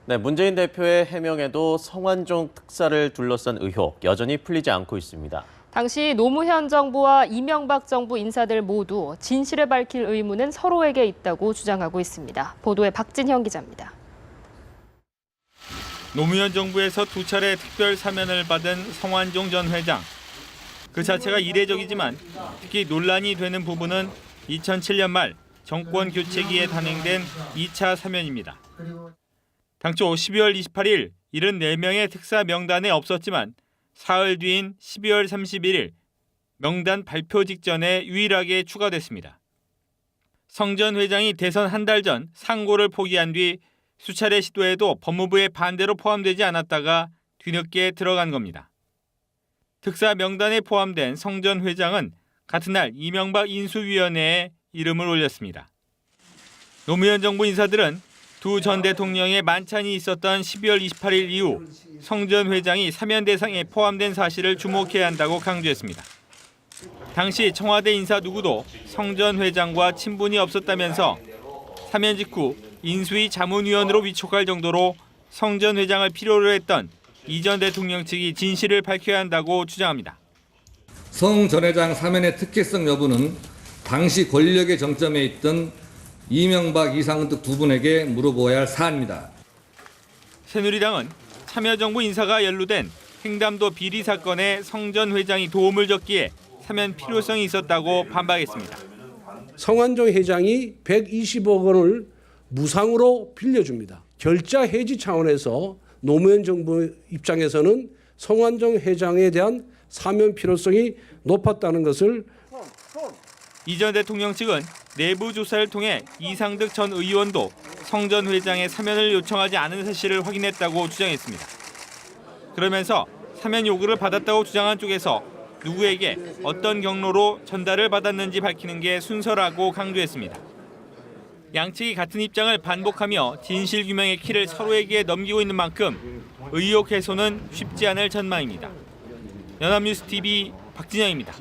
네, 문재인 대표의 해명에도 성완종 특사를 둘러싼 의혹 여전히 풀리지 않고 있습니다. 당시 노무현 정부와 이명박 정부 인사들 모두 진실을 밝힐 의무는 서로에게 있다고 주장하고 있습니다. 보도에 박진형 기자입니다. 노무현 정부에서 2차례 특별 사면을 받은 성완종 전 회장. 그 자체가 이례적이지만 특히 논란이 되는 부분은 2007년 말 정권 교체기에 단행된 2차 사면입니다. 당초 12월 28일 74명의 특사 명단에 없었지만 사흘 뒤인 12월 31일 명단 발표 직전에 유일하게 추가됐습니다. 성 전 회장이 대선 한 달 전 상고를 포기한 뒤 수차례 시도에도 법무부의 반대로 포함되지 않았다가 뒤늦게 들어간 겁니다. 특사 명단에 포함된 성 전 회장은 같은 날 이명박 인수위원회에 이름을 올렸습니다. 노무현 정부 인사들은 두 전 대통령의 만찬이 있었던 12월 28일 이후 성 전 회장이 사면 대상에 포함된 사실을 주목해야 한다고 강조했습니다. 당시 청와대 인사 누구도 성 전 회장과 친분이 없었다면서 사면 직후 인수위 자문위원으로 위촉할 정도로 성 전 회장을 필요로 했던 이 전 대통령 측이 진실을 밝혀야 한다고 주장합니다. 성 전 회장 사면의 특혜성 여부는 당시 권력의 정점에 있던 이명박, 이상득 두 분에게 물어보아야 할 사안입니다. 새누리당은 참여정부 인사가 연루된 횡담도 비리 사건에 성 전 회장이 도움을 줬기에 사면 필요성이 있었다고 반박했습니다. 성완종 회장이 120억 원을 무상으로 빌려줍니다. 결자 해지 차원에서 노무현 정부 입장에서는 성완종 회장에 대한 사면 필요성이 높았다는 것을 이 전 대통령 측은 내부 조사를 통해 이상득 전 의원도 성 전 회장의 사면을 요청하지 않은 사실을 확인했다고 주장했습니다. 그러면서 사면 요구를 받았다고 주장한 쪽에서 누구에게 어떤 경로로 전달을 받았는지 밝히는 게 순서라고 강조했습니다. 양측이 같은 입장을 반복하며 진실규명의 키를 서로에게 넘기고 있는 만큼 의혹 해소는 쉽지 않을 전망입니다. 연합뉴스 TV 박진영입니다.